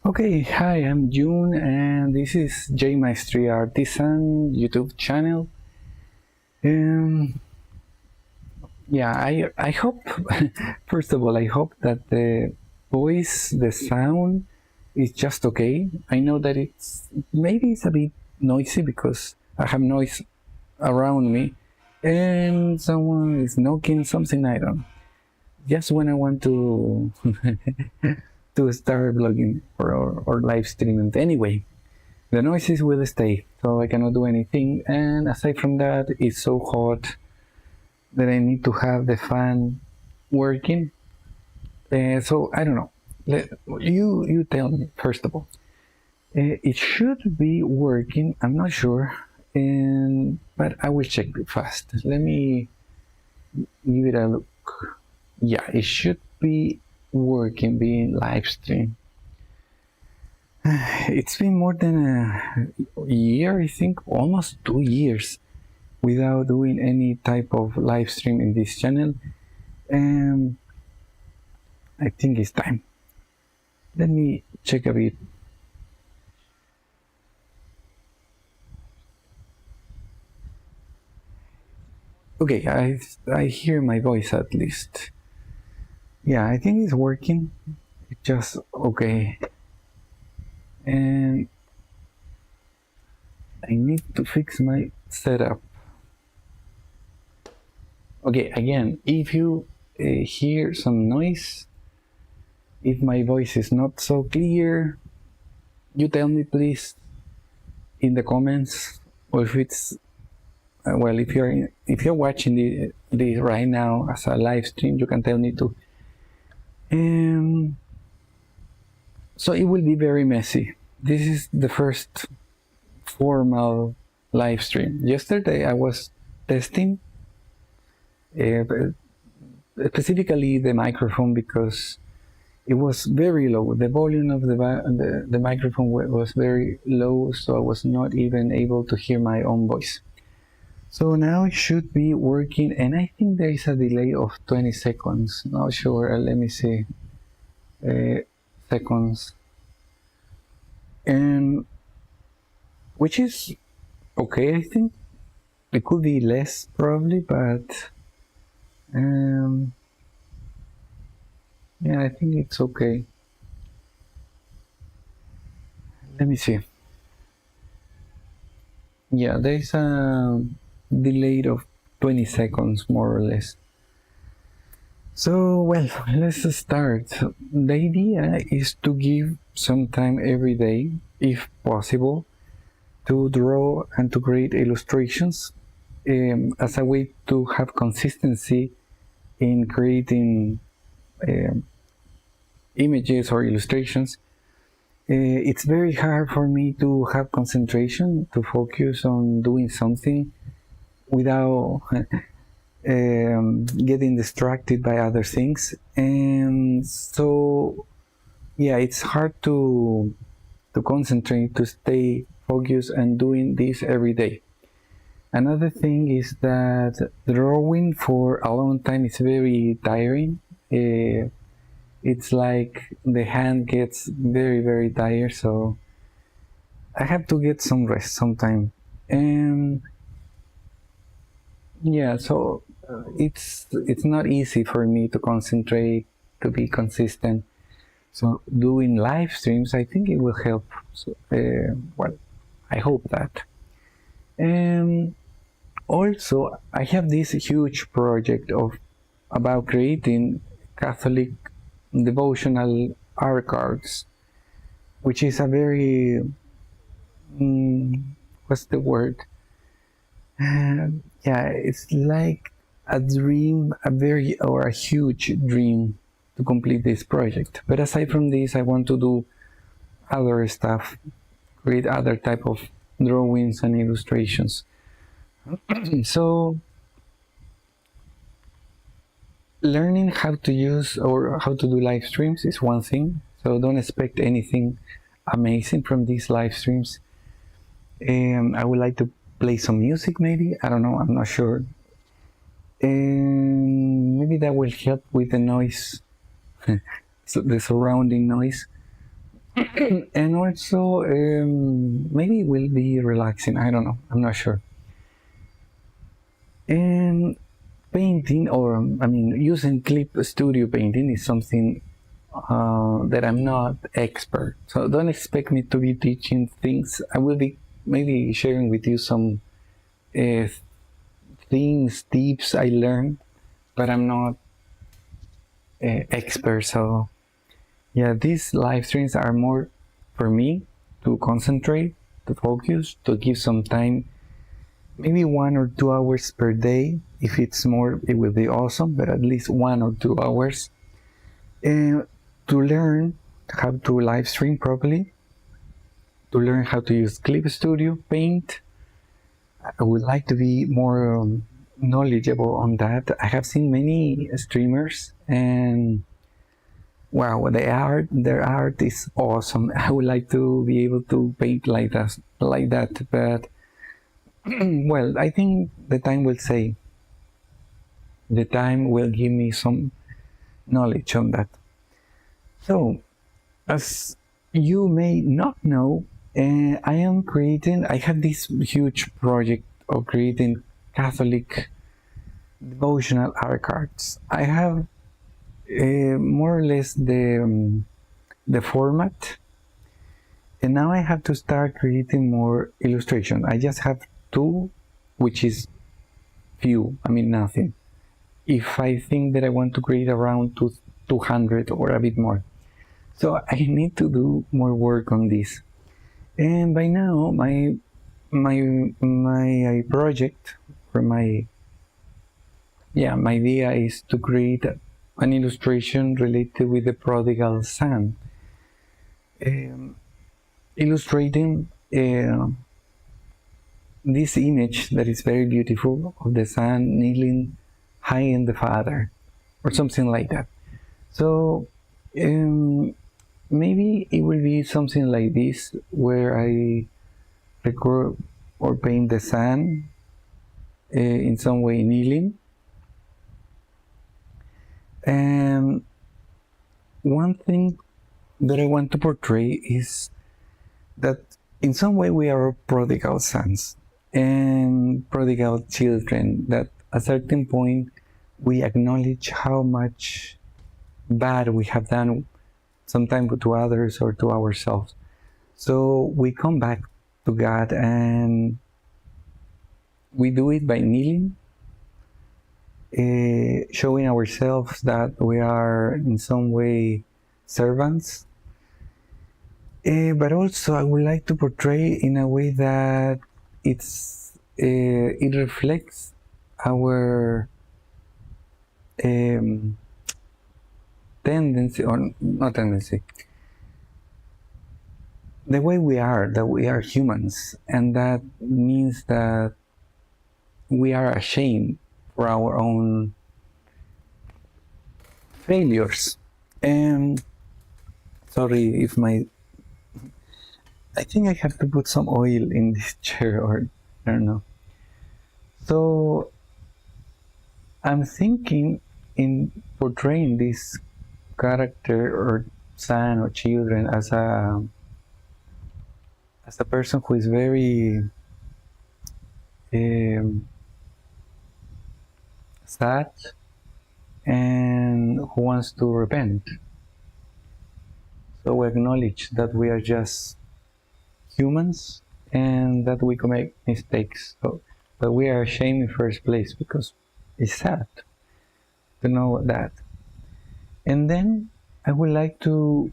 Okay, hi, I'm June, and this is J Maestri Artisan YouTube channel. Um, I hope, first of all, I hope that the voice, the sound is just okay. I know that maybe it's a bit noisy because I have noise around me and someone is knocking something, I don't know. Just when I want to to start vlogging or live streaming. Anyway, the noises will stay, so I cannot do anything. And aside from that, it's so hot that I need to have the fan working. So I don't know. You tell me first of all. It should be working. I'm not sure, but I will check it fast. Let me give it a look. Yeah, it should be working, being live stream. It's been more than a year, I think, almost 2 years without doing any type of live stream in this channel. And I think it's time. Let me check a bit. Okay, I hear my voice at least. Yeah, I think it's working. It's just okay. And I need to fix my setup. Okay, again, if you hear some noise, if my voice is not so clear, you tell me please in the comments, or if it's well, if you're watching this right now as a live stream, you can tell me too. So it will be very messy. This is the first formal live stream. Yesterday I was testing specifically the microphone because it was very low. The volume of the microphone was very low, so I was not even able to hear my own voice. So now it should be working, and I think there is a delay of 20 seconds. Not sure. Let me see. Seconds. And which is okay, I think. It could be less probably, but yeah, I think it's okay. Let me see. Yeah, there's a delay of 20 seconds more or less. So, well, let's start. The idea is to give some time every day, if possible, to draw and to create illustrations as a way to have consistency in creating images or illustrations. It's very hard for me to have concentration, to focus on doing something without getting distracted by other things. And so, yeah, it's hard to concentrate, to stay focused and doing this every day. Another thing is that drawing for a long time is very tiring. It's like the hand gets very, very tired, so I have to get some rest sometime. And yeah, so it's not easy for me to concentrate, to be consistent. So doing live streams, I think it will help. So, well, I hope that. And also, I have this huge project about creating Catholic devotional art cards, which is a very what's the word? Yeah, it's like a dream, a huge dream to complete this project. But aside from this, I want to do other stuff, create other type of drawings and illustrations. So learning how to use or how to do live streams is one thing. So don't expect anything amazing from these live streams. I would like to play some music maybe. I don't know, I'm not sure. And maybe that will help with the noise, so the surrounding noise. And also maybe it will be relaxing. I don't know. I'm not sure. And painting, or I mean, using clip studio painting is something that I'm not expert. So don't expect me to be teaching things. I will be maybe sharing with you some uh, things, tips I learned, but I'm not expert. So yeah, these live streams are more for me to concentrate, to focus, to give some time, maybe 1 or 2 hours per day. If it's more, it will be awesome, but at least 1 or 2 hours. And to learn how to live stream properly, to learn how to use Clip Studio, Paint. I would like to be more knowledgeable on that. I have seen many streamers, and wow, their art is awesome. I would like to be able to paint like that. But well, I think the time will say. The time will give me some knowledge on that. So, as you may not know, I have this huge project of creating Catholic devotional art cards. I have more or less the format, and now I have to start creating more illustration. I just have 2, which is few, I mean nothing. If I think that I want to create around 200 or a bit more. So I need to do more work on this. And by now, my project, or my idea is to create an illustration related with the Prodigal Son, illustrating this image that is very beautiful of the son kneeling high in the Father, or something like that. So maybe it will be something like this, where I record or paint the sun in some way kneeling. And one thing that I want to portray is that in some way we are prodigal sons and prodigal children, that at a certain point we acknowledge how much bad we have done, sometimes to others or to ourselves. So we come back to God, and we do it by kneeling, showing ourselves that we are in some way servants. But also I would like to portray in a way that it reflects our tendency, or not tendency, the way we are, that we are humans, and that means that we are ashamed for our own failures. And sorry if I think I have to put some oil in this chair, or I don't know. So I'm thinking in portraying this character or son or children as a person who is very sad and who wants to repent. So we acknowledge that we are just humans and that we commit mistakes. So, but we are ashamed in the first place, because it's sad to know that. And then I would like to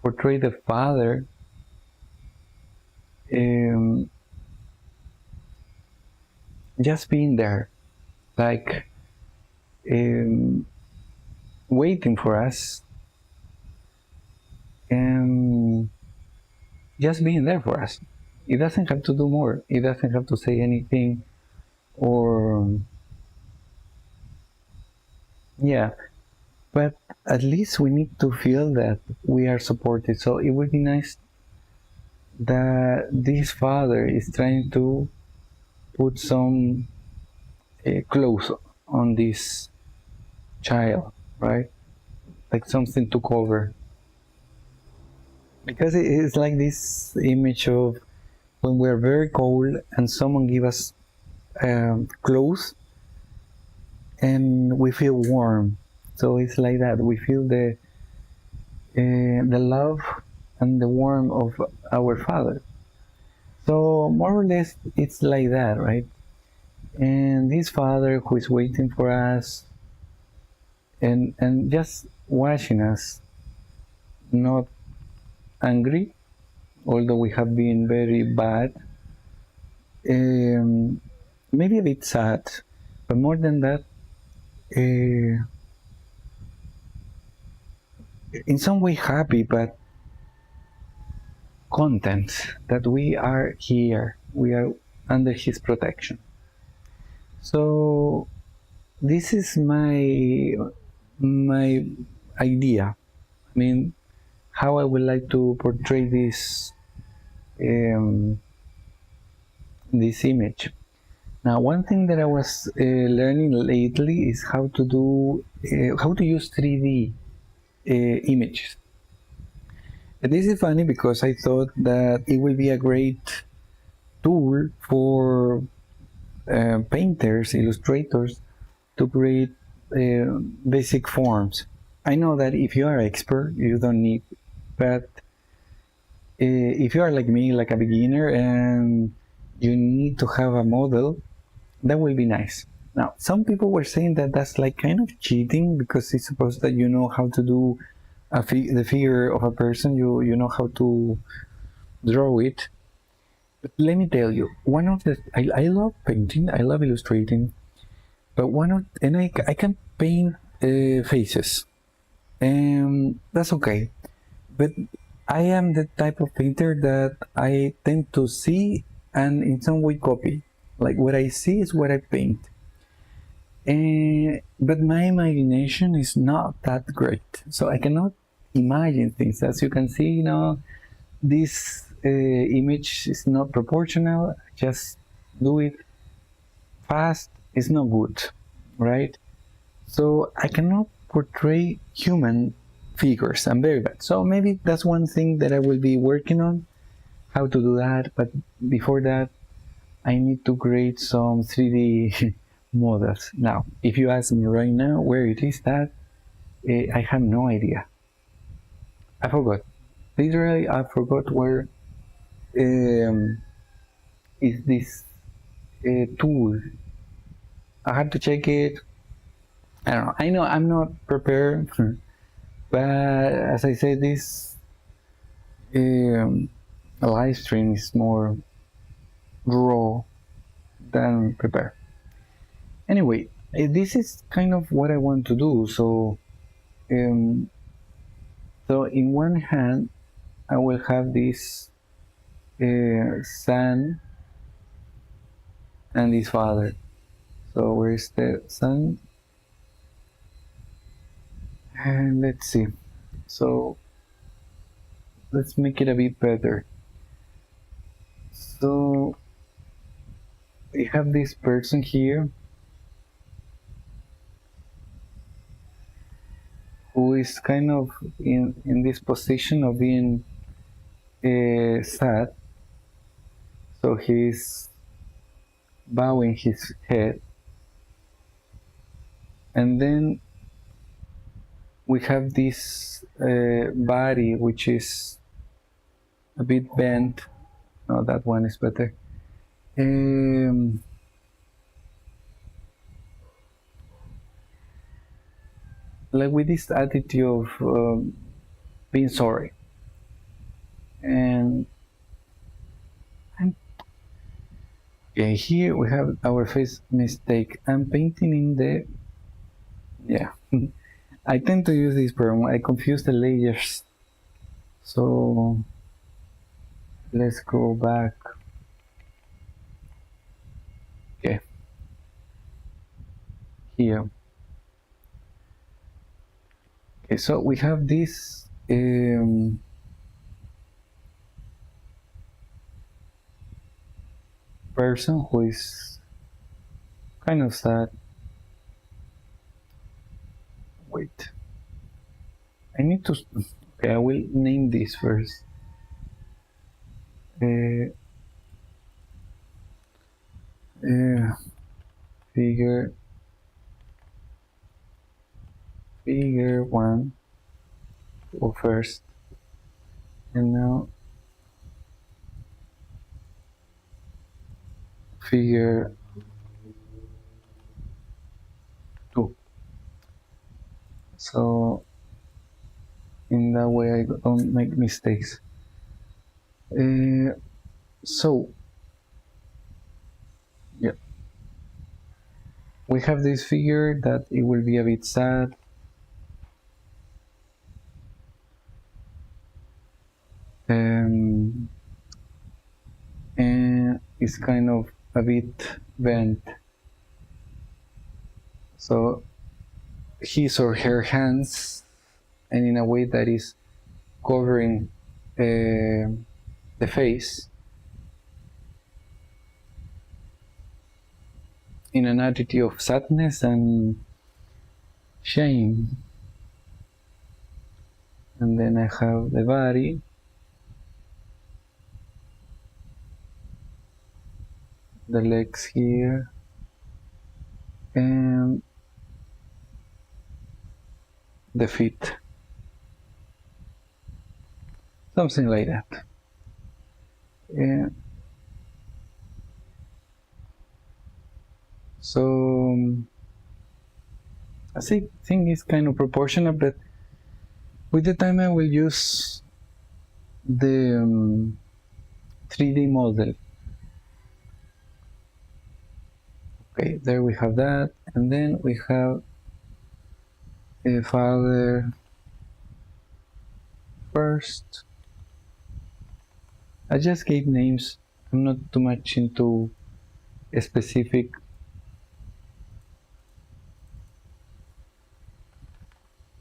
portray the father just being there, like waiting for us, and just being there for us. It doesn't have to do more. It doesn't have to say anything, or yeah, but at least we need to feel that we are supported. So it would be nice that this father is trying to put some clothes on this child, right? like something to cover, because it's like this image of when we're very cold and someone give us clothes and we feel warm. So it's like that. We feel the love and the warmth of our Father. So more or less, it's like that, right? And this Father who is waiting for us and just watching us, not angry, although we have been very bad, maybe a bit sad, but more than that, in some way happy, but content that we are here, we are under His protection. So this is my idea. I mean, how I would like to portray this this image. Now, one thing that I was learning lately is how to use 3D images. And this is funny because I thought that it will be a great tool for painters, illustrators to create basic forms. I know that if you are an expert, you don't need, but if you are like me, like a beginner, and you need to have a model, that will be nice. Now, some people were saying that that's like kind of cheating because it's supposed that you know how to do the figure of a person, you know how to draw it. But let me tell you, one of the I love painting, I love illustrating, but I can paint faces, and that's okay. But I am the type of painter that I tend to see and in some way copy. Like what I see is what I paint. But my imagination is not that great, so I cannot imagine things. As you can see, this image is not proportional. Just do it fast. It's not good, right? So I cannot portray human figures. I'm very bad. So maybe that's one thing that I will be working on, how to do that. But before that, I need to create some 3D models. Now, if you ask me right now where it is that, I have no idea. I forgot. Literally, I forgot where is this tool. I have to check it. I don't know. I know I'm not prepared, but as I said, this live stream is more raw than prepared. Anyway, this is kind of what I want to do. So in one hand, I will have this son and his father. So where's the son? And let's see. So let's make it a bit better. So we have this person here who is kind of in this position of being sad. So he's bowing his head. And then we have this body which is a bit bent. No, that one is better. Like with this attitude of being sorry. And okay, here we have our face mistake. I'm painting in the, yeah. I tend to use this program. I confuse the layers. So let's go back. Okay. Here. Okay, so we have this person who is kind of sad. Wait. I need to, okay, I will name this first. Uh, figure one go first, and now figure two. So in that way I don't make mistakes. So yeah, we have this figure that it will be a bit sad. And it's kind of a bit bent. So his or her hands, and in a way that is covering the face in an attitude of sadness and shame. And then I have the body, the legs here, and the feet. Something like that. So I think it's kind of proportional, but with the time I will use the 3D model. Okay, there we have that, and then we have a father first. I just gave names. I'm not too much into a specific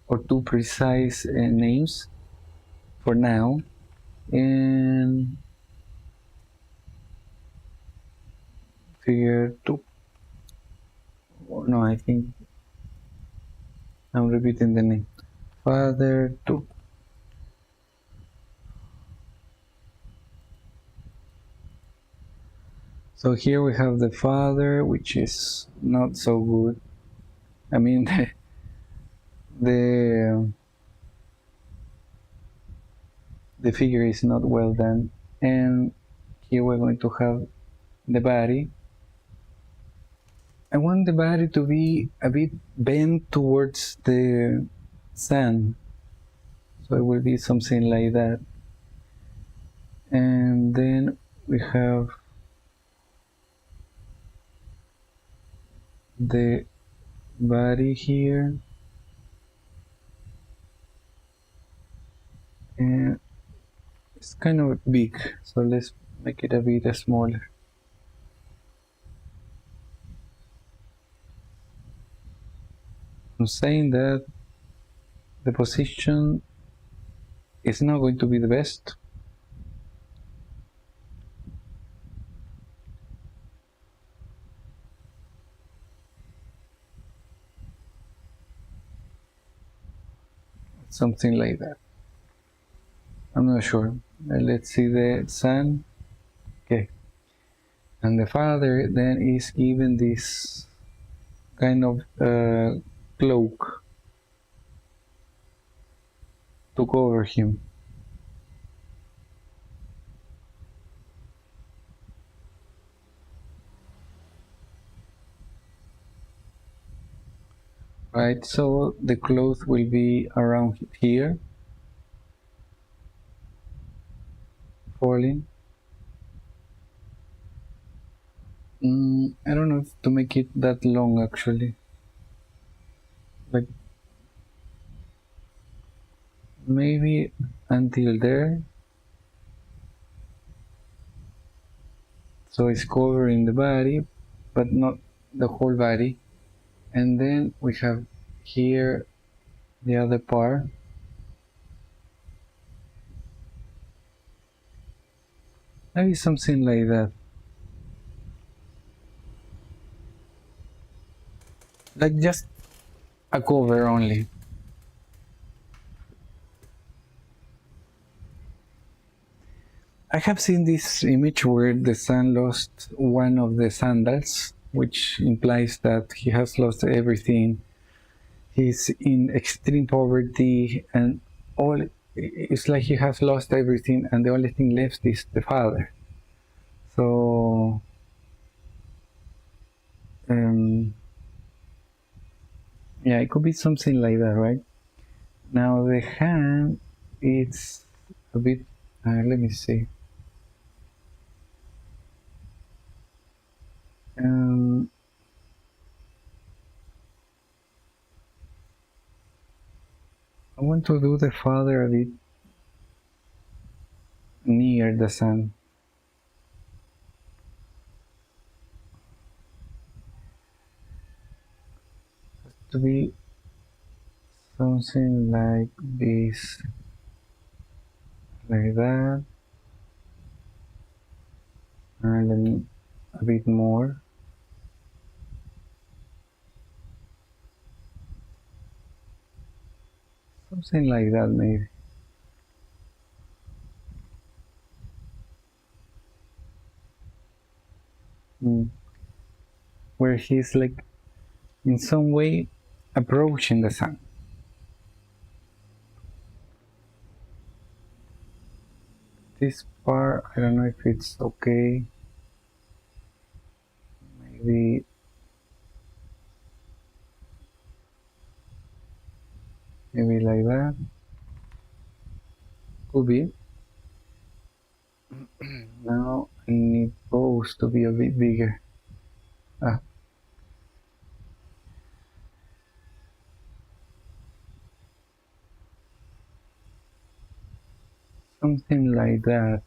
or too precise names for now. And figure two. Oh, no, I think I'm repeating the name. Father two. So here we have the father, which is not so good. I mean, the figure is not well done. And here we're going to have the body. I want the body to be a bit bent towards the sun. So it will be something like that. And then we have the body here. And it's kind of big, so let's make it a bit smaller. I'm saying that the position is not going to be the best. Something like that. I'm not sure. Let's see the sun. Okay. And the father then is given this kind of cloak to cover him. Right, so the cloth will be around here, falling. I don't know if to make it that long actually. Like maybe until there. So it's covering the body, but not the whole body. And then we have here the other part. Maybe something like that. Like just a cover only. I have seen this image where the son lost one of the sandals, which implies that he has lost everything. He's in extreme poverty, and all it's like he has lost everything, and the only thing left is the father. So, yeah, it could be something like that, right? Now the hand, it's a bit. Let me see. I want to do the father a bit near the son. To be something like this, like that, and then a bit more. Something like that, maybe. Where he's like, in some way, approaching the sun. This part, I don't know if it's okay. Maybe like that. Could be. Now I need both to be a bit bigger. Something like that.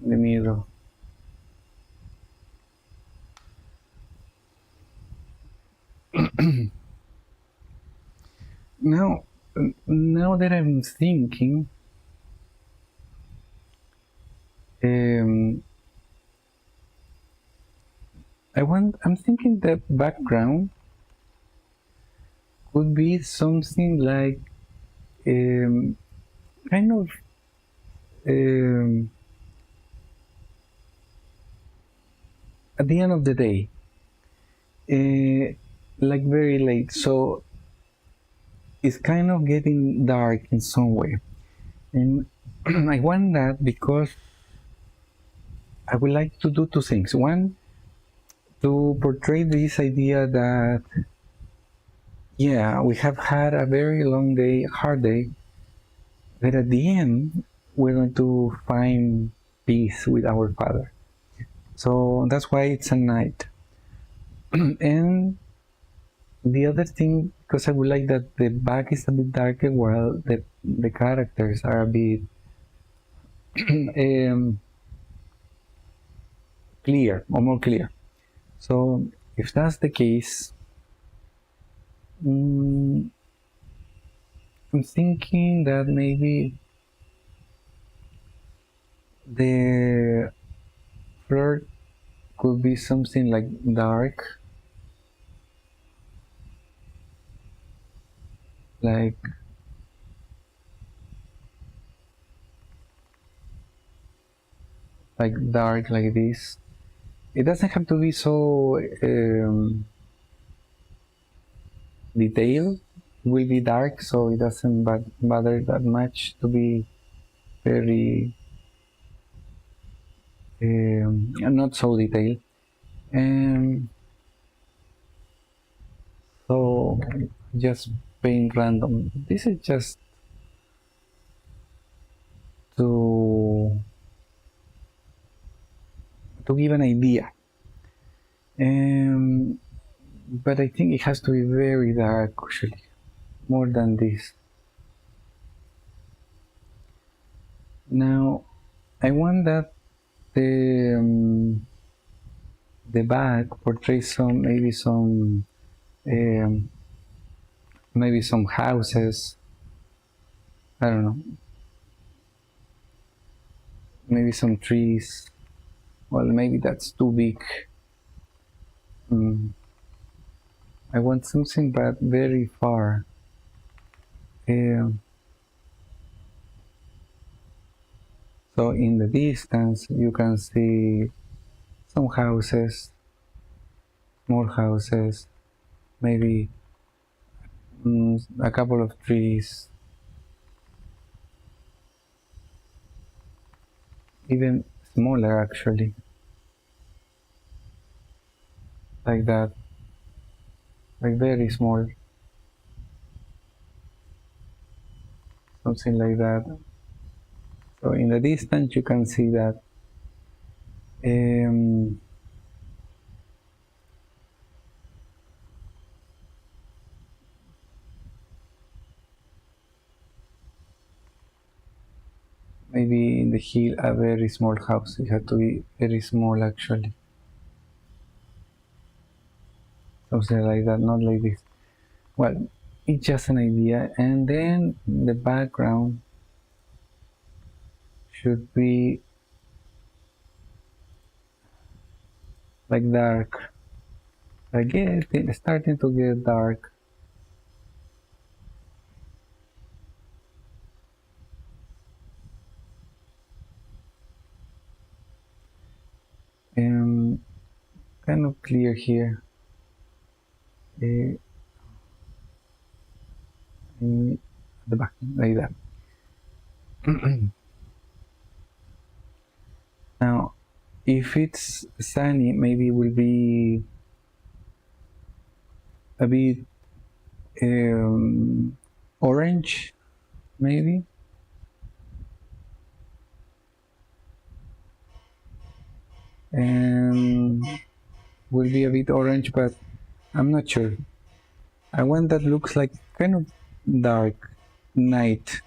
In the middle. Now that I'm thinking, I'm thinking that background could be something like kind of at the end of the day, like very late, so it's kind of getting dark in some way, and I want that because I would like to do two things. One, to portray this idea that yeah, we have had a very long day, hard day, but at the end we're going to find peace with our Father. So that's why it's a night. And the other thing, because I would like that the back is a bit darker while the characters are a bit clear or more clear. So if that's the case, I'm thinking that maybe the floor could be something like dark, like dark like this. It doesn't have to be so detailed. It will be dark, so it doesn't bother that much to be very not so detailed. So just paint random. This is just to give an idea. But I think it has to be very dark, actually, more than this. Now, I want that the back portrays maybe some houses. I don't know. Maybe some trees. Well, maybe that's too big. I want something but very far. So in the distance you can see some houses, more houses, maybe a couple of trees, even smaller actually, like that, like very small, something like that. So in the distance you can see that. Maybe in the hill a very small house. It had to be very small actually. Something like that, not like this. Well, it's just an idea. And then the background should be like dark. Again, it's starting to get dark. Kind of clear here. The back, like that. Now, if it's sunny, maybe it will be a bit orange, maybe. And will be a bit orange, but I'm not sure. I want that looks like kind of dark night.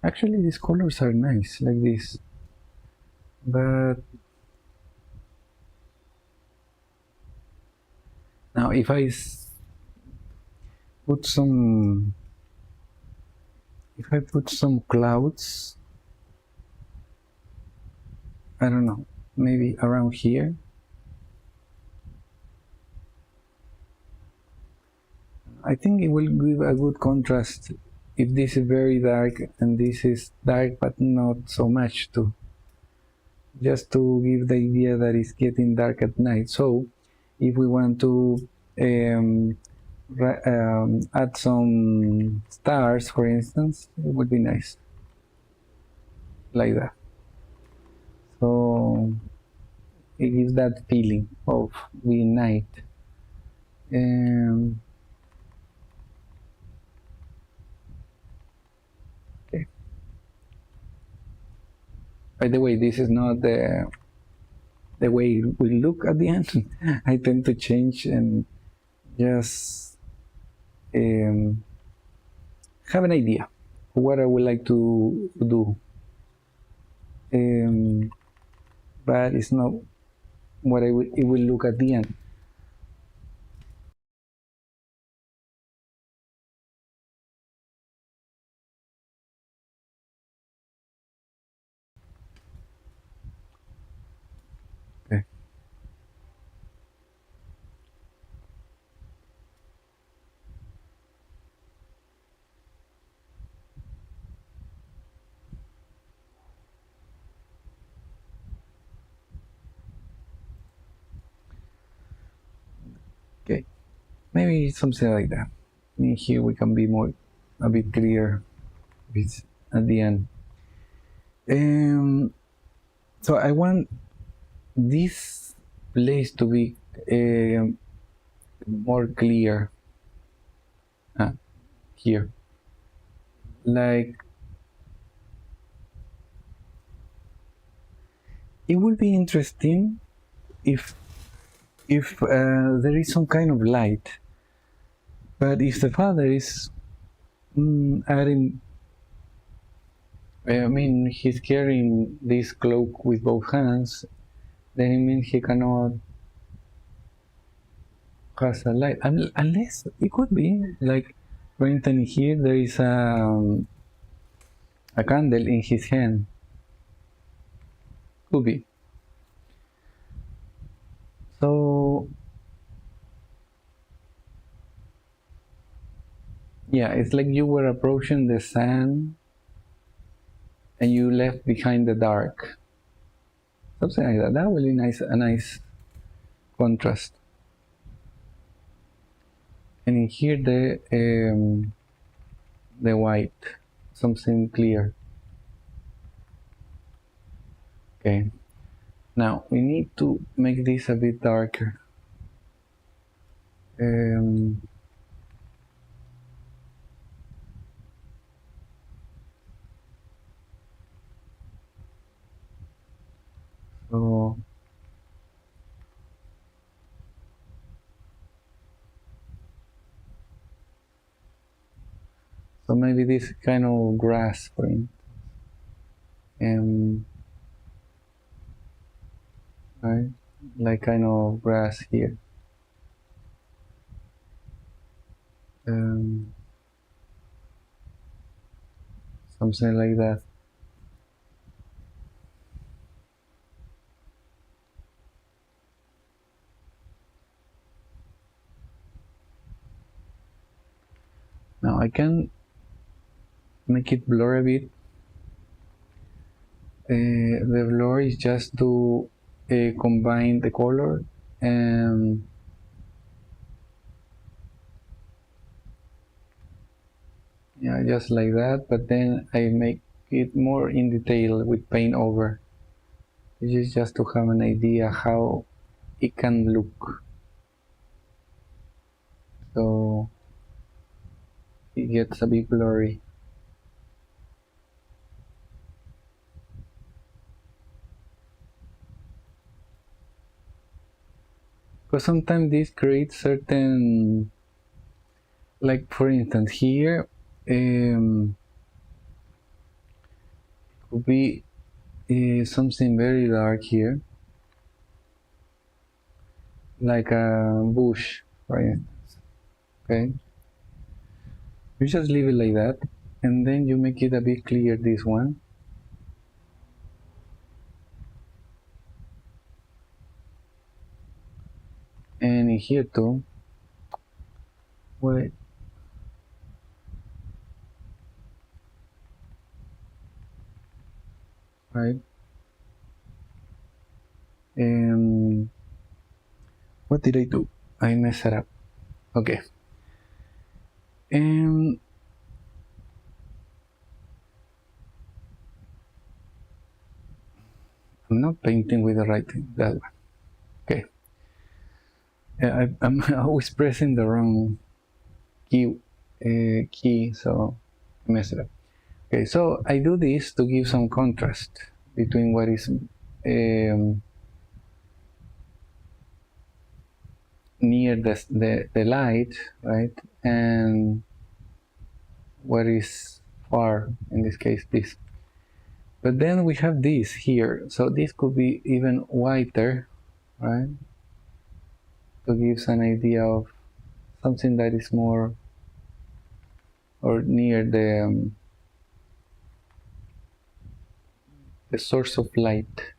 Actually, these colors are nice, like this. But now, if I put some, clouds, I don't know, maybe around here. I think it will give a good contrast if this is very dark and this is dark but not so much too. Just to give the idea that it's getting dark at night. So if we want to add some stars, for instance, it would be nice, like that. So it gives that feeling of the night. Okay. By the way, this is not the way it will look at the end. I tend to change and just have an idea of what I would like to do. But it's not what it will look at the end. Okay. Okay. Maybe something like that. In here we can be a bit clear at the end. So I want this place to be more clear here. Like, it would be interesting if there is some kind of light, but if the father is adding, I mean, he's carrying this cloak with both hands, then it means he cannot has a light. Unless it could be like, for instance, here there is a candle in his hand. Could be. So yeah, it's like you were approaching the sun and you left behind the dark. Something like that. That really nice, a nice contrast. And in here the white, something clear. Okay. Now we need to make this a bit darker. So maybe this kind of grass for instance. Right? Like kind of grass here. Something like that. Now I can make it blur a bit. The blur is just to combine the color and yeah, just like that, but then I make it more in detail with paint over. This is just to have an idea how it can look. So it gets a bit blurry. Because sometimes this creates certain, like for instance here, could be something very dark here, like a bush, for instance. Okay, you just leave it like that, and then you make it a bit clear, this one. And in here too. Wait. Right. What did I do? I messed it up. Okay. I'm not painting with the right thing. That one. Okay. I'm always pressing the wrong key, so I messed it up. Okay, so I do this to give some contrast between what is near the light, right, and what is far, in this case this. But then we have this here, so this could be even whiter, right, to give an idea of something that is more or near the source of light.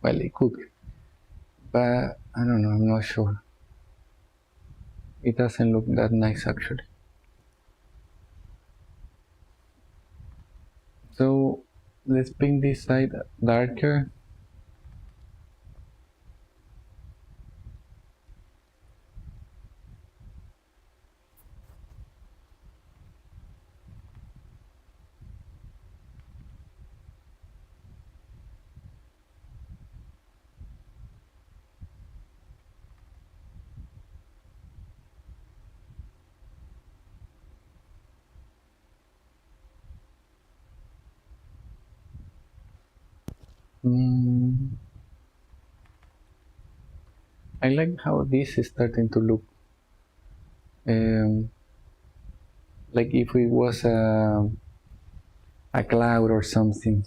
Well, it could, but I don't know, I'm not sure. It doesn't look that nice actually. So let's paint this side darker. I like how this is starting to look like if it was a cloud or something.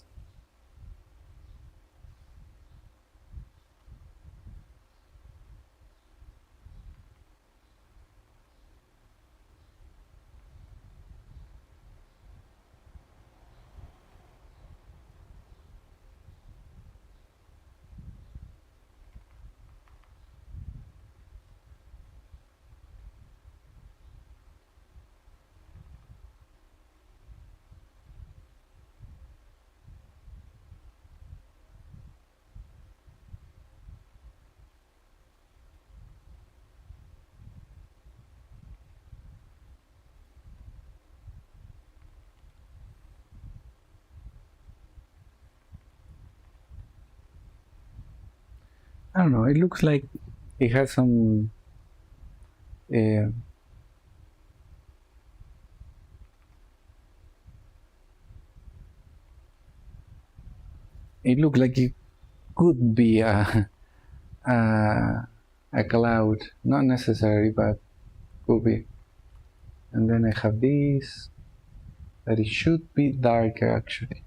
I don't know, it looks like it has some uh, it looks like it could be a, a cloud, not necessary, but could be. And then I have this, that it should be darker actually,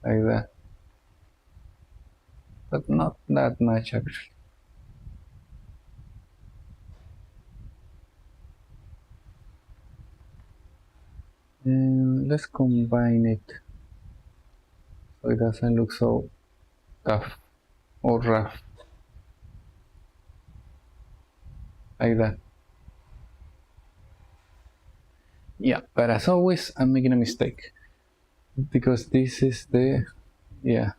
like that, but not that much actually. And let's combine it so it doesn't look so tough or rough, like that. Yeah, but as always, I'm making a mistake because this is the, yeah,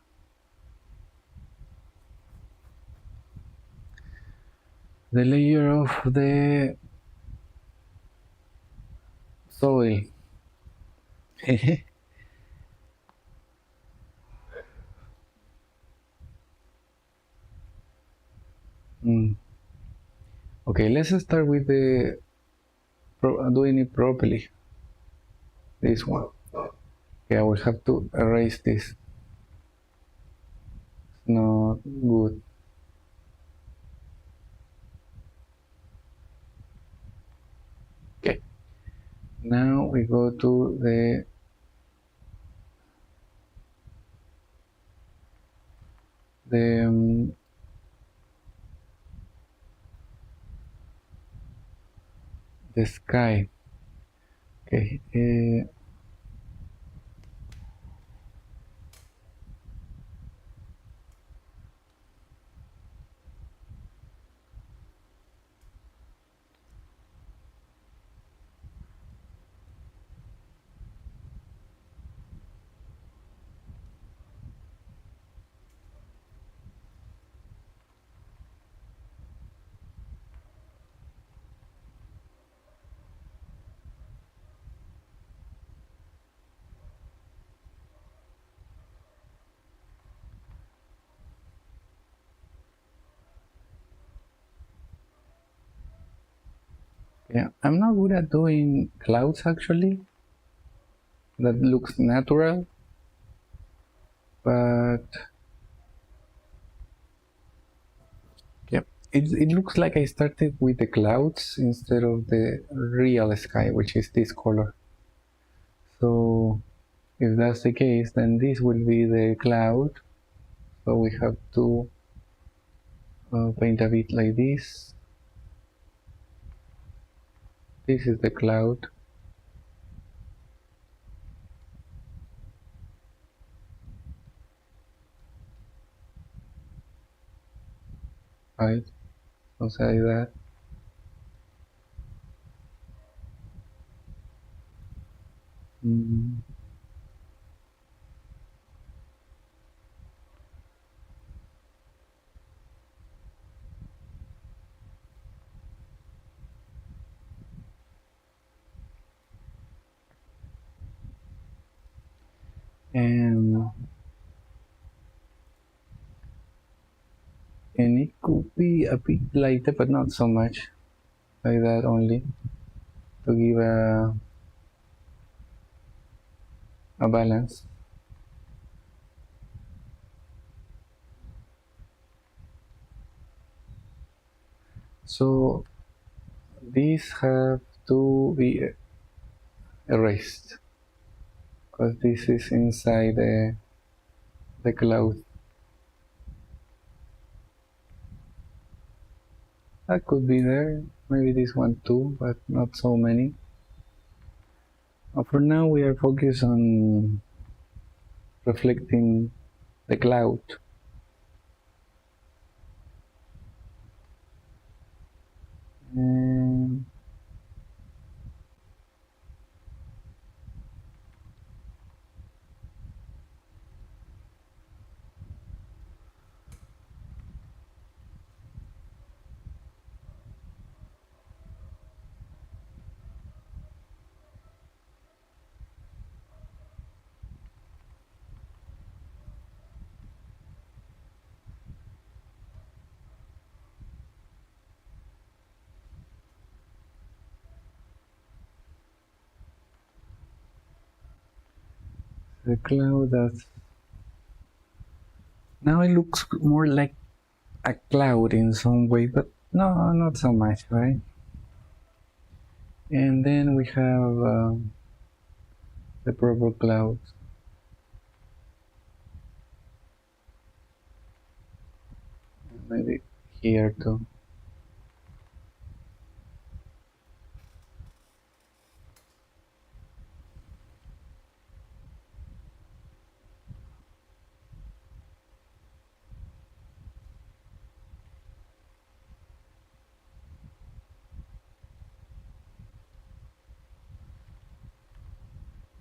the layer of the soil. Mm. Okay, let's start with the doing it properly. This one. Yeah, we have to erase this. It's not good. Okay. Now we go to the the sky. Okay. Yeah, I'm not good at doing clouds actually. That looks natural, but yeah, it looks like I started with the clouds instead of the real sky, which is this color. So if that's the case, then this will be the cloud. So we have to paint a bit like this. This is the cloud. Right, something like that. Mm. And it could be a bit lighter, but not so much, like that only, to give a balance. So these have to be erased because this is inside the cloud. That could be there, maybe this one too, but not so many. For now we are focused on reflecting the cloud. And the cloud that now it looks more like a cloud in some way, but no, not so much, right? And then we have the purple clouds. Maybe here too.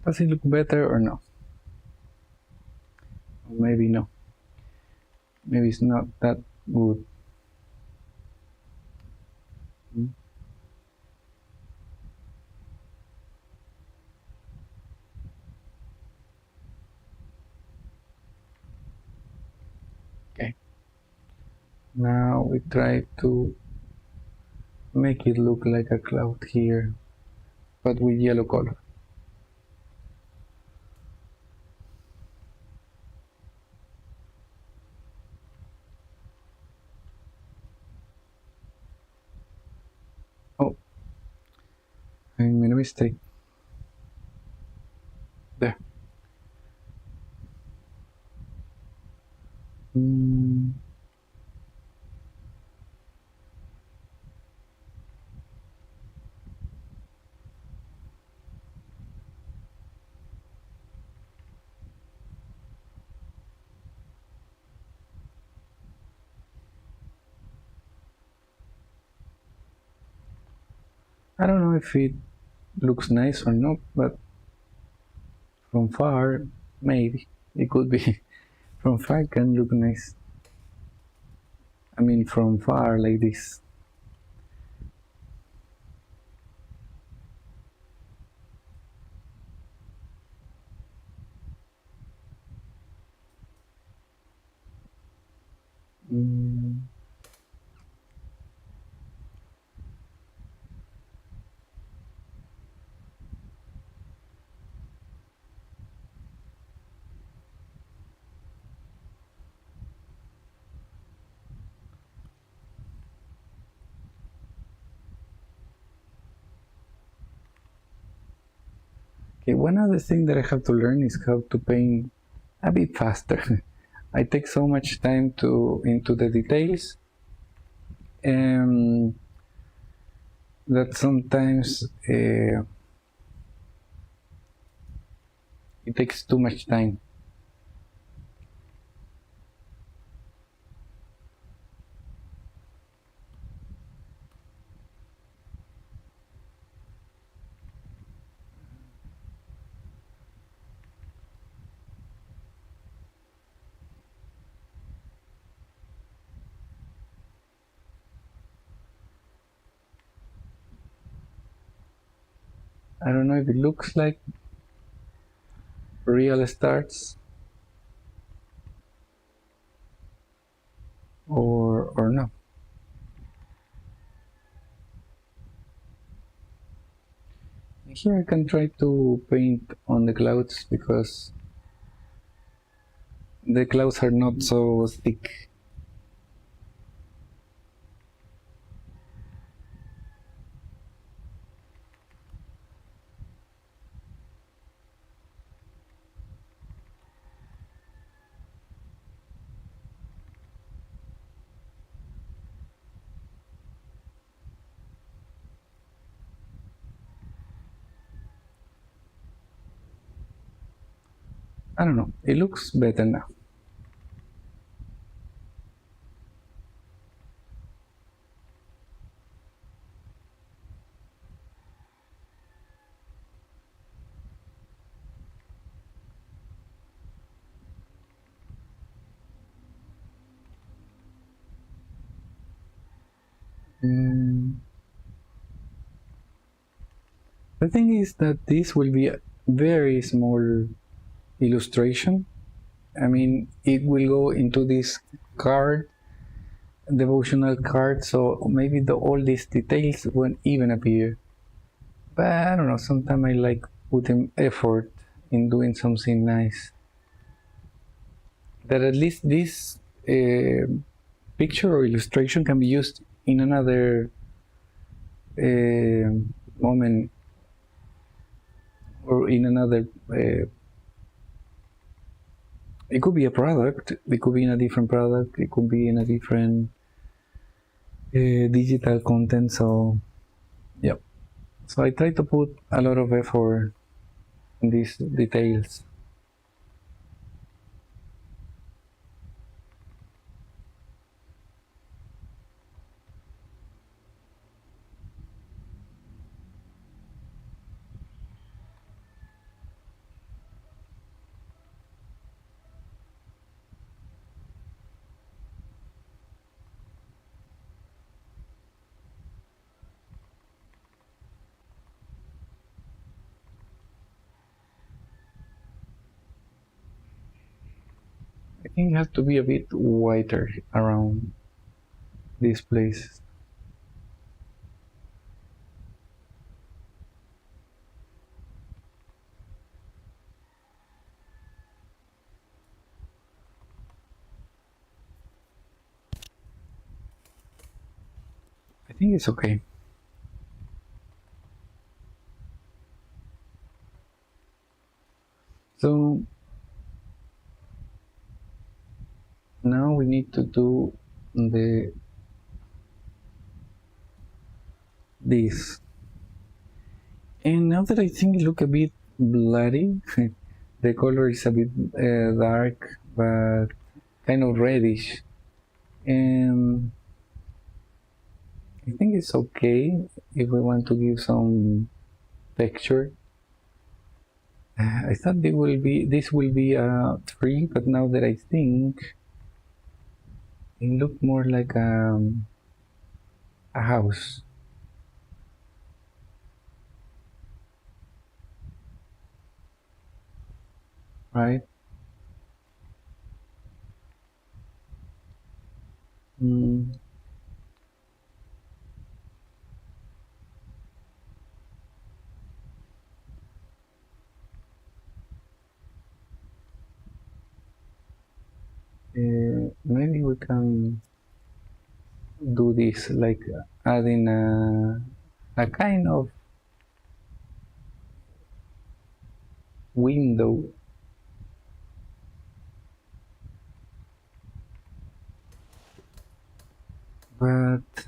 Does it look better or no? Or maybe no. Maybe it's not that good. Okay. Now we try to make it look like a cloud here, but with yellow color. Oh, I made a mistake. There. I don't know if it looks nice or not, but from far, maybe. It could be. From far it can look nice. I mean, from far like this. Okay, one other thing that I have to learn is how to paint a bit faster. I take so much time into the details that sometimes it takes too much time. I don't know if it looks like real stars or no. Here I can try to paint on the clouds because the clouds are not so thick. I don't know, it looks better now. The thing is that this will be a very small illustration. I mean, it will go into this card, devotional card, so maybe all these details won't even appear. But I don't know, sometimes I like putting effort in doing something nice. That at least this picture or illustration can be used in another moment, or in another it could be a product, it could be in a different product, it could be in a different digital content. So yeah, so I try to put a lot of effort in these details. I think it has to be a bit wider around this place. I think it's okay. So now we need to do this. And now that I think it look a bit bloody, the color is a bit dark, but kind of reddish. And I think it's okay if we want to give some texture. I thought this will be a tree, but now that I think, it looked more like a house. Right? Maybe we can do this, like adding a kind of window. But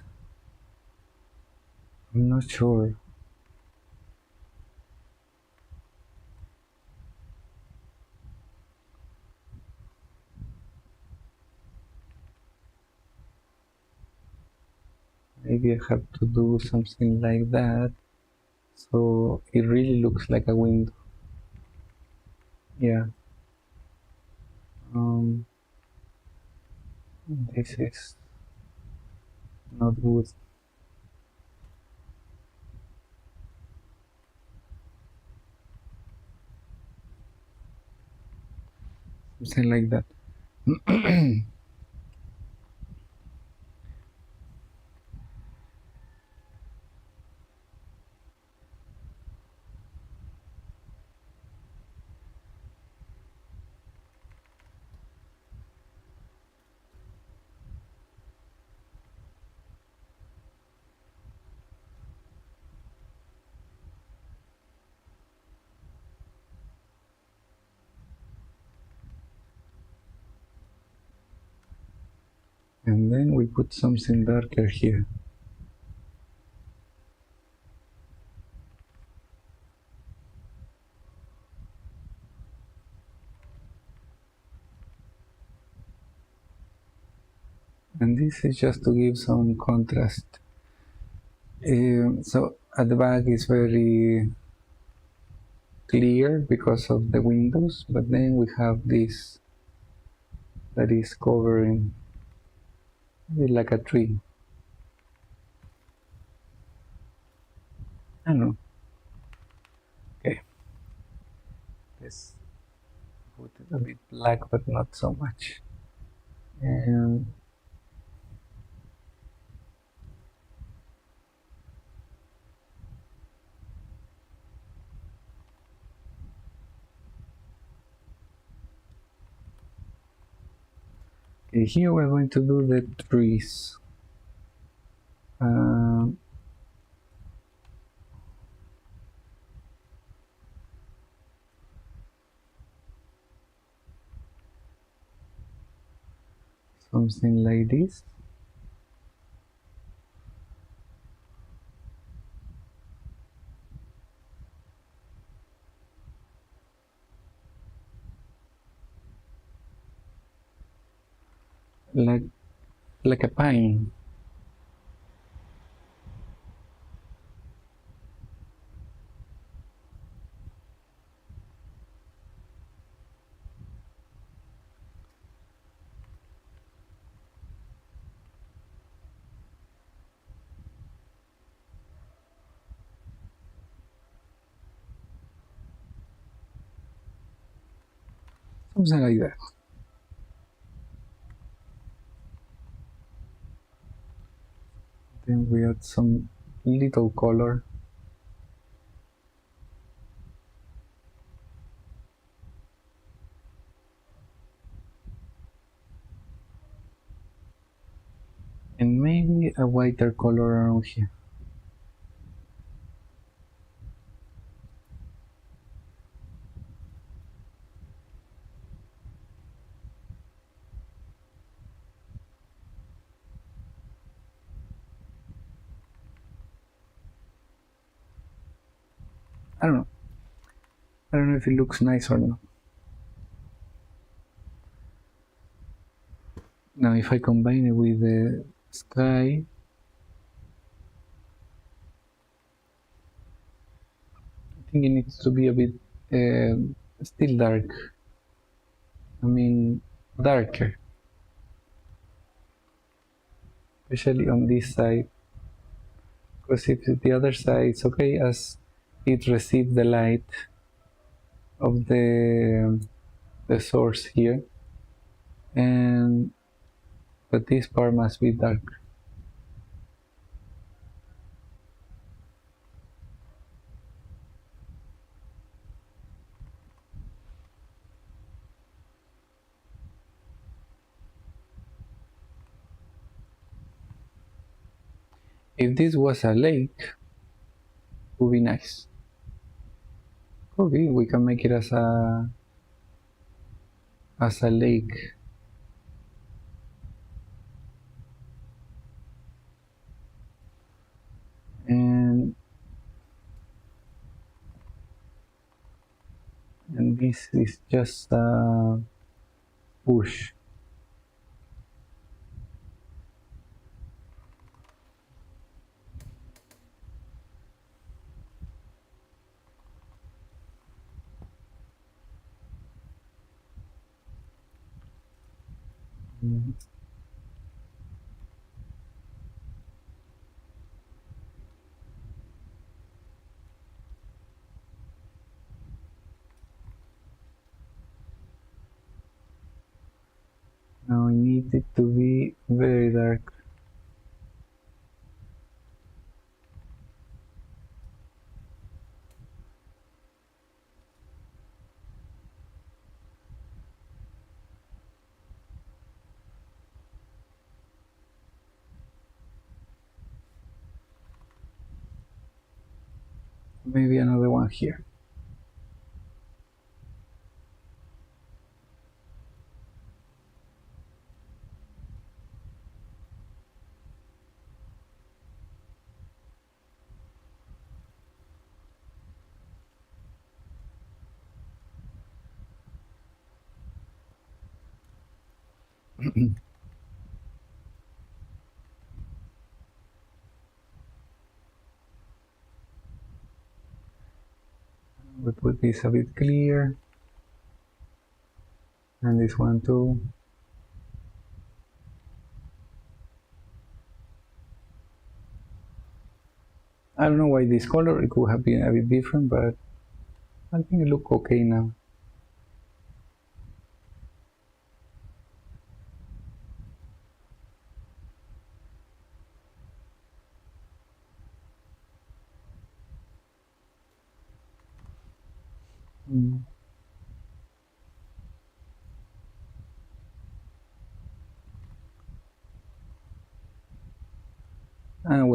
I'm not sure. Maybe I have to do something like that, so it really looks like a window. Yeah. This is not good. Something like that. And then we put something darker here. And this is just to give some contrast. So at the back is very clear because of the windows, but then we have this that is covering it like a tree. I don't know. Okay. Let's put it a bit black, but not so much. And Here we're going to do the trees. Something like this. Like a pine. Something like that. Then we add some little color. And maybe a whiter color around here. I don't know if it looks nice or not. Now if I combine it with the sky, I think it needs to be a bit still dark. I mean darker. Especially on this side. Because if the other side is okay as it receives the light of the source here, but this part must be dark. If this was a lake, it would be nice. Okay, we can make it as a lake. And this is just a bush. Now I need it to be very dark. Maybe another one here. We put this a bit clear, and this one too. I don't know why this color, it could have been a bit different, but I think it looks okay now.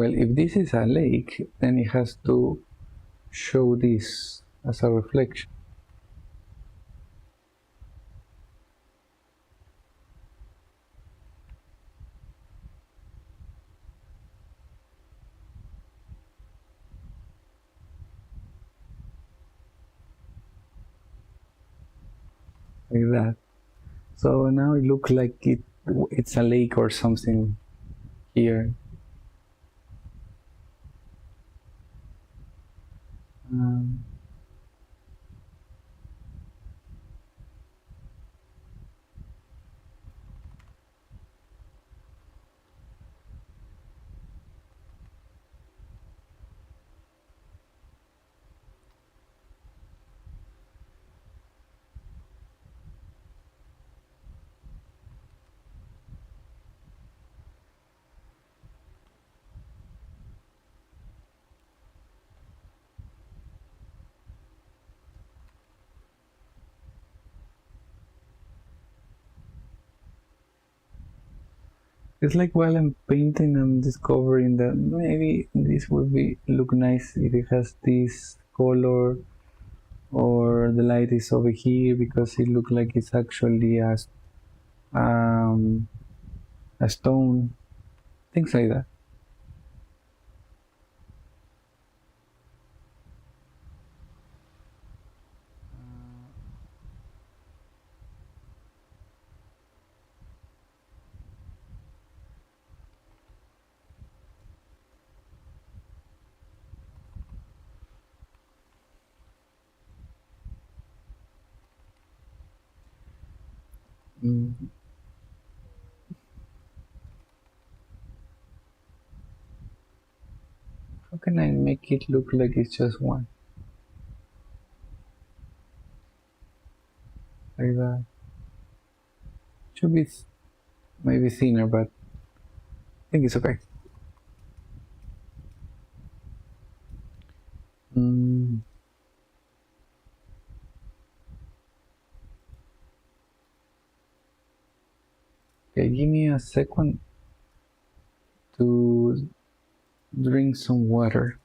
Well, if this is a lake, then it has to show this as a reflection. Like that. So now it looks like it's a lake or something here. Um, it's like while I'm painting, I'm discovering that maybe this would be look nice if it has this color, or the light is over here because it looks like it's actually um, a stone, things like that. Mm. How can I make it look like it's just one? Like that. Should be maybe thinner, but I think it's okay. Mm. Okay, give me a second to drink some water.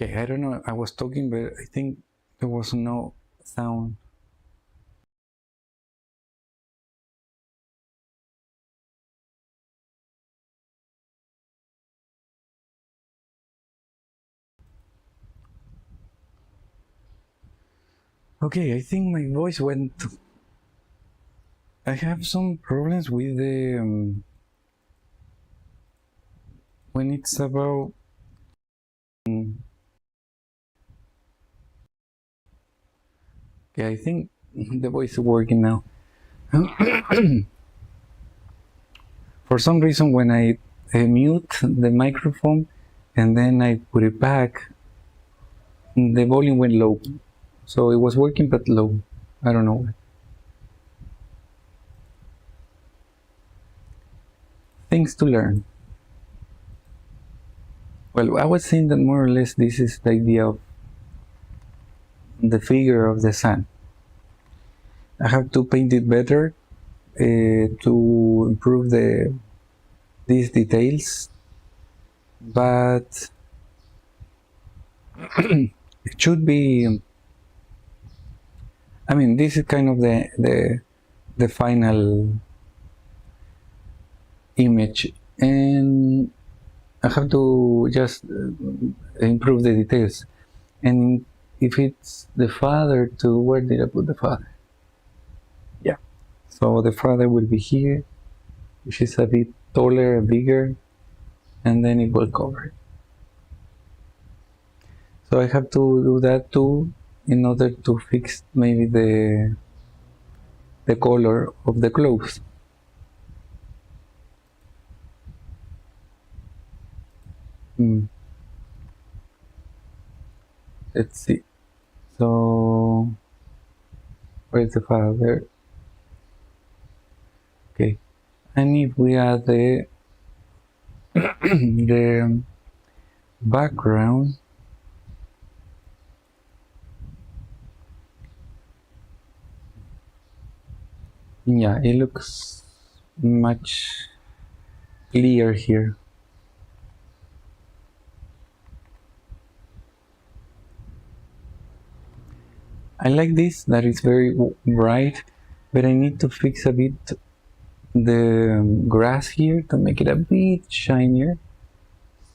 Okay, I don't know, I was talking, but I think there was no sound. Okay, I think my voice went. I have some problems with the when it's about okay, I think the voice is working now. For some reason, when I mute the microphone and then I put it back, the volume went low. So it was working but low. I don't know. Things to learn. Well, I was saying that more or less this is the idea of the figure of the sun. I have to paint it better to improve these details, but it should be. I mean, this is kind of the final image, and I have to just improve the details. And if it's the father, to where did I put the father? Yeah. So the father will be here, which is a bit taller and bigger, and then it will cover it. So I have to do that too in order to fix maybe the color of the clothes. Let's see. So where's the father? Okay. And if we add the the background, yeah, it looks much clearer here. I like this, that it's very bright, but I need to fix a bit the grass here to make it a bit shinier.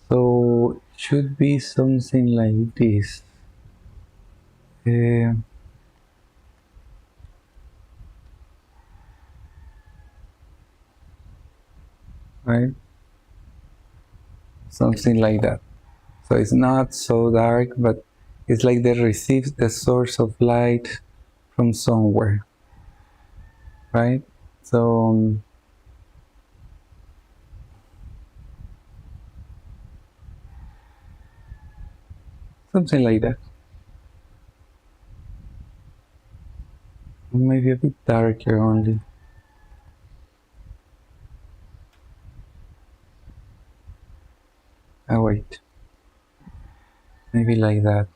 So it should be something like this. Right? Something like that. So it's not so dark, but it's like they receive the source of light from somewhere, right? So something like that. Maybe a bit darker only. Oh wait, maybe like that.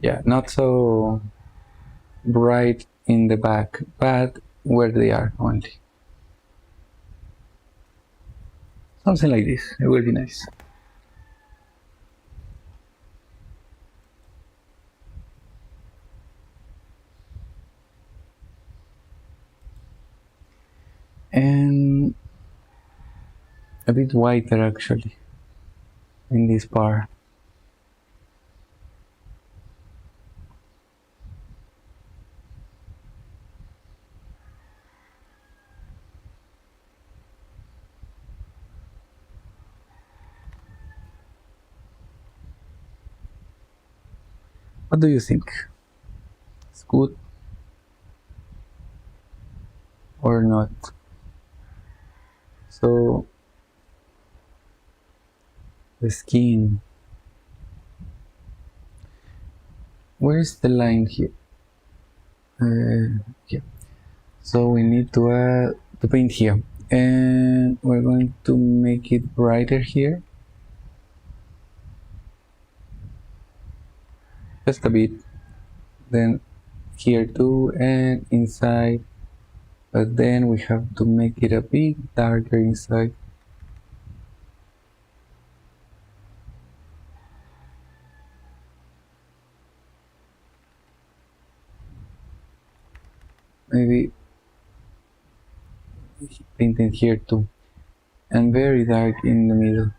Yeah, not so bright in the back, but where they are only. Something like this, it will be nice. And a bit whiter actually in this part. What do you think? It's good or not? So the skin. Where's the line here? Yeah. So we need to add the paint here, and we're going to make it brighter here. just a bit. Then here too, and inside, but then we have to make it a bit darker inside. Maybe painting here too, and very dark in the middle.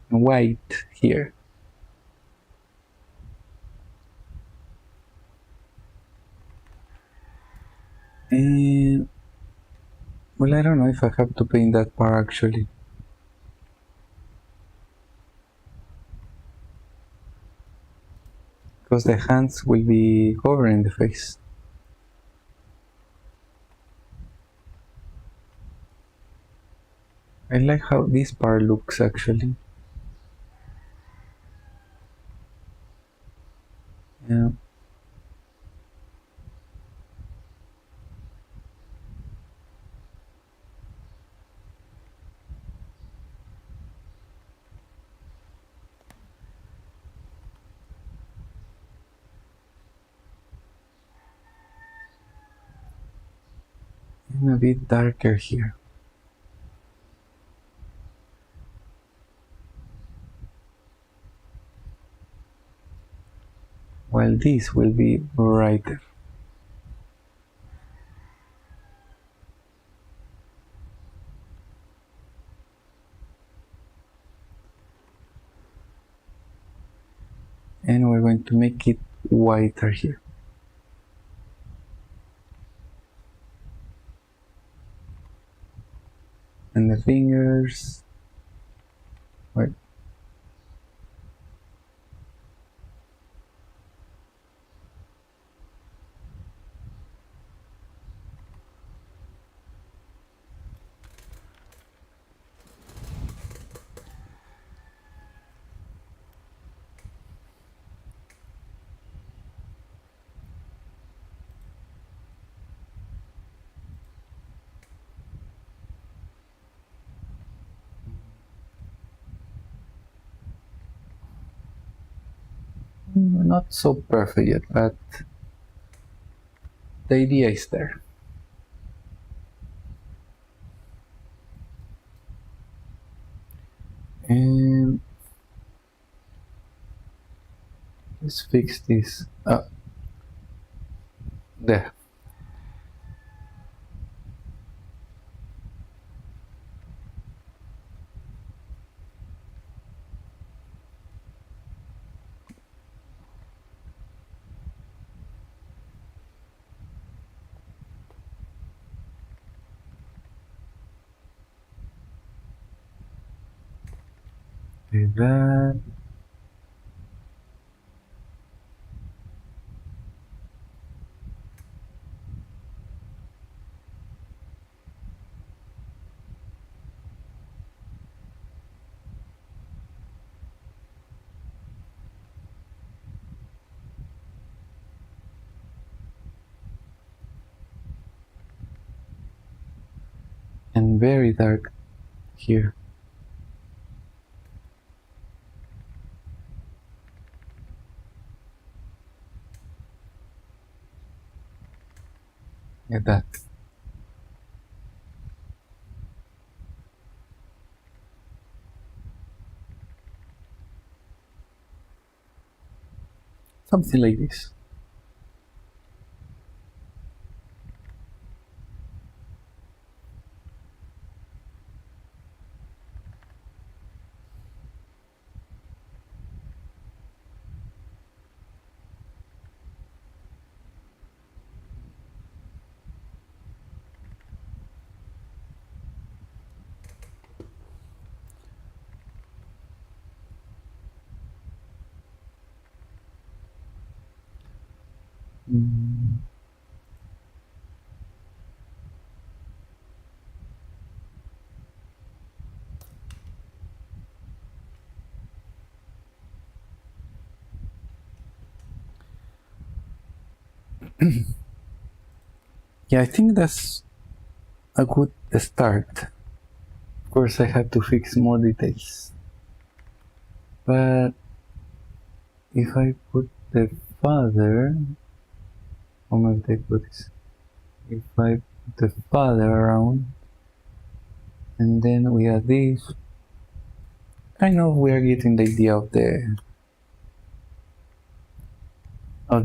White here. And well, I don't know if I have to paint that part actually. Because the hands will be covering the face. I like how this part looks actually. Yeah. And a bit darker here. While this will be brighter. And we're going to make it whiter here. And the fingers. Right. Not so perfect yet, but the idea is there. And let's fix this up there. Like that. And very dark here. Like that. Something like this. Mm. Yeah, I think that's a good start. Of course, I have to fix more details. But if I put the father, how much I put this? If I put the father around, and then we add this, I know we are getting the idea of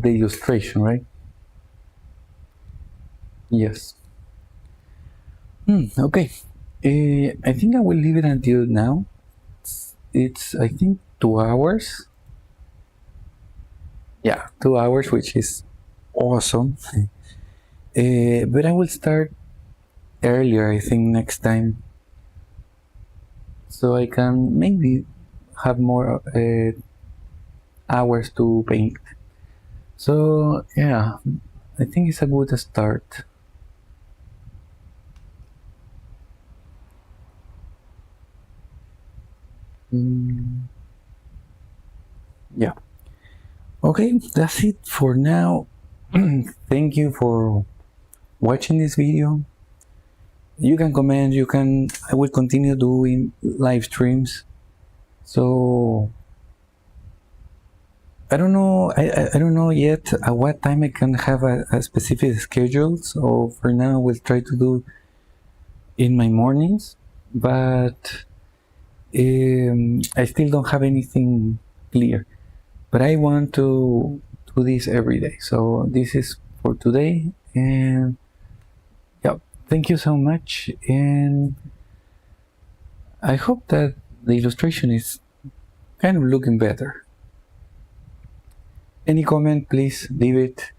the illustration, right? Yes. Okay. I think I will leave it until now. It's I think 2 hours. Yeah, 2 hours, which is awesome. But I will start earlier, I think, next time, so I can maybe have more hours to paint. So yeah, I think it's a good start. Yeah. Okay, that's it for now. Thank you for watching this video. You can comment, I will continue doing live streams. So I don't know, I don't know yet at what time I can have a specific schedule. So for now, I will try to do in my mornings, but I still don't have anything clear. But I want to do this every day. So this is for today, and yeah, thank you so much. And I hope that the illustration is kind of looking better. Any comment, please leave it.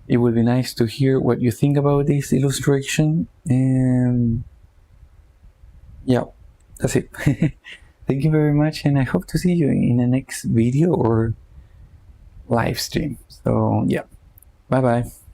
It would be nice to hear what you think about this illustration. And yeah, that's it. Thank you very much, and I hope to see you in the next video or live stream. So yeah, bye bye.